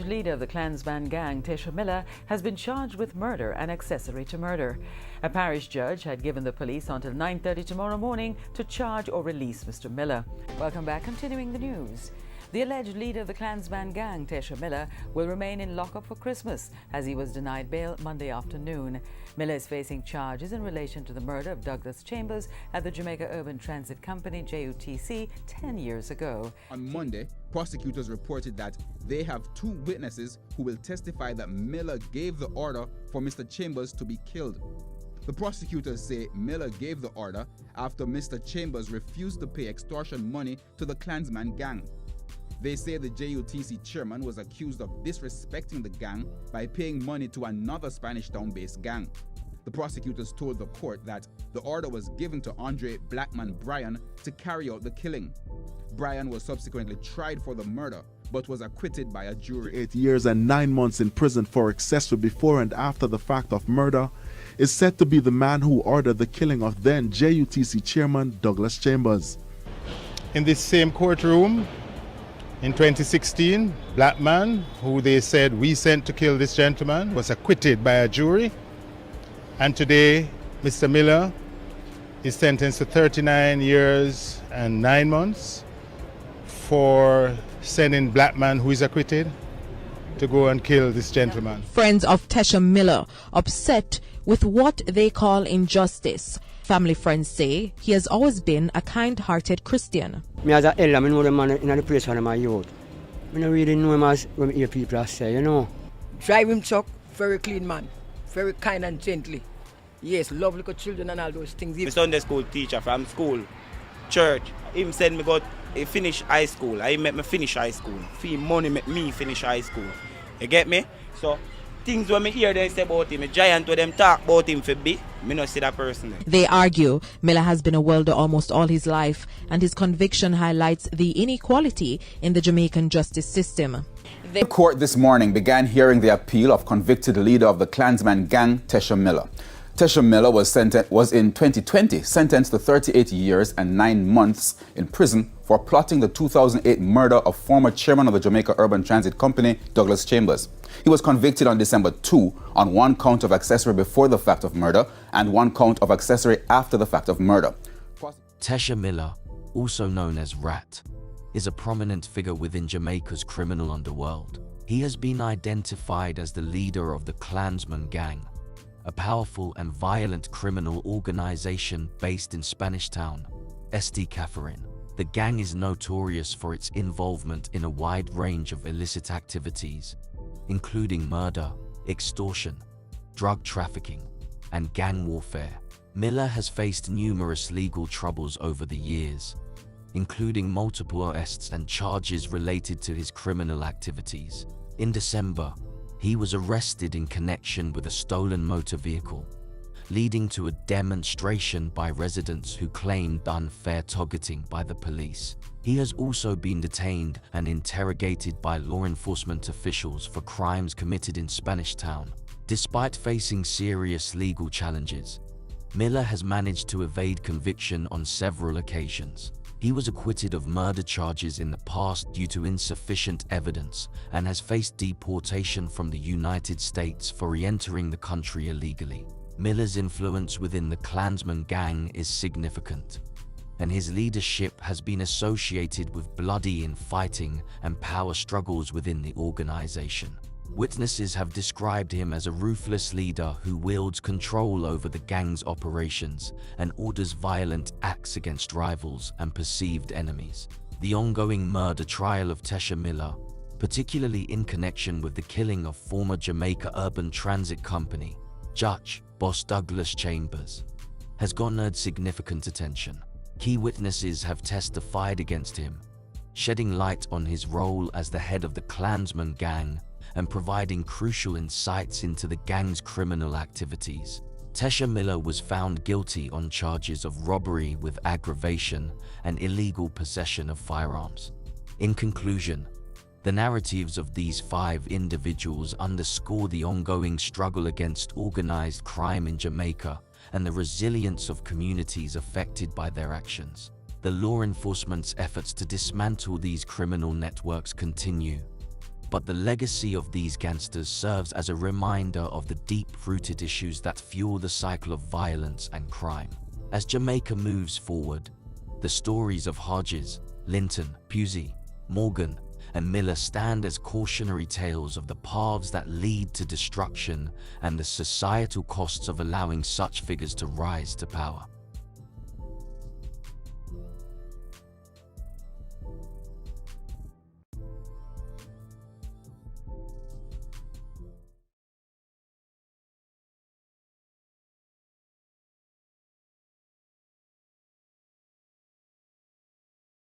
alleged leader of the Klansman Gang, Tesha Miller, has been charged with murder and accessory to murder. A parish judge had given the police until 9:30 tomorrow morning to charge or release Mr. Miller. Welcome back. Continuing the news. The alleged leader of the Klansman Gang, Tesha Miller, will remain in lockup for Christmas as he was denied bail Monday afternoon. Miller is facing charges in relation to the murder of Douglas Chambers at the Jamaica Urban Transit Company, JUTC, 10 years ago. On Monday, prosecutors reported that they have 2 witnesses who will testify that Miller gave the order for Mr. Chambers to be killed. The prosecutors say Miller gave the order after Mr. Chambers refused to pay extortion money to the Klansman Gang. They say the JUTC chairman was accused of disrespecting the gang by paying money to another Spanish Town-based gang. The prosecutors told the court that the order was given to Andre Blackman Bryan to carry out the killing. Bryan was subsequently tried for the murder, but was acquitted by a jury. 8 years and 9 months in prison for accessory before and after the fact of murder is said to be the man who ordered the killing of then JUTC chairman Douglas Chambers. In this same courtroom, in 2016, Blackman, who they said we sent to kill this gentleman, was acquitted by a jury. And today, Mr. Miller is sentenced to 39 years and 9 months for sending Blackman, who is acquitted, to go and kill this gentleman. Friends of Tesha Miller upset with what they call injustice. Family friends say he has always been a kind-hearted Christian. Me as a elder, I know the man in the place when my youth. I don't really know him as when I hear people say, you know. Drive him truck, very clean man, very kind and gently. Yes, love little children and all those things. My Sunday school teacher from school, church, him send me go finish high school. I make me finish high school. Fee money make me finish high school. You get me? So things when me hear them say about him, a giant to them talk about him for be, me not see that person. They argue Miller has been a welder almost all his life, and his conviction highlights the inequality in the Jamaican justice system. The court this morning began hearing the appeal of convicted leader of the Klansman Gang, Tesha Miller. Tesha Miller was in 2020 sentenced to 38 years and 9 months in prison for plotting the 2008 murder of former chairman of the Jamaica Urban Transit Company, Douglas Chambers. He was convicted on December 2 on 1 count of accessory before the fact of murder and 1 count of accessory after the fact of murder. Tesha Miller, also known as Rat, is a prominent figure within Jamaica's criminal underworld. He has been identified as the leader of the Klansman Gang, a powerful and violent criminal organization based in Spanish Town, St. Catherine. The gang is notorious for its involvement in a wide range of illicit activities, including murder, extortion, drug trafficking, and gang warfare. Miller has faced numerous legal troubles over the years, including multiple arrests and charges related to his criminal activities. In December, he was arrested in connection with a stolen motor vehicle, leading to a demonstration by residents who claimed unfair targeting by the police. He has also been detained and interrogated by law enforcement officials for crimes committed in Spanish Town. Despite facing serious legal challenges, Miller has managed to evade conviction on several occasions. He was acquitted of murder charges in the past due to insufficient evidence and has faced deportation from the United States for re-entering the country illegally. Miller's influence within the Klansman Gang is significant, and his leadership has been associated with bloody infighting and power struggles within the organization. Witnesses have described him as a ruthless leader who wields control over the gang's operations and orders violent acts against rivals and perceived enemies. The ongoing murder trial of Tesha Miller, particularly in connection with the killing of former Jamaica Urban Transit Company Judge Boss Douglas Chambers, has garnered significant attention. Key witnesses have testified against him, shedding light on his role as the head of the Klansman Gang and providing crucial insights into the gang's criminal activities. Tesha Miller was found guilty on charges of robbery with aggravation and illegal possession of firearms. In conclusion, the narratives of these 5 individuals underscore the ongoing struggle against organized crime in Jamaica and the resilience of communities affected by their actions. The law enforcement's efforts to dismantle these criminal networks continue, But the legacy of these gangsters serves as a reminder of the deep-rooted issues that fuel the cycle of violence and crime. As Jamaica moves forward, the stories of Hodges, Linton, Pusey, Morgan, and Miller stand as cautionary tales of the paths that lead to destruction and the societal costs of allowing such figures to rise to power.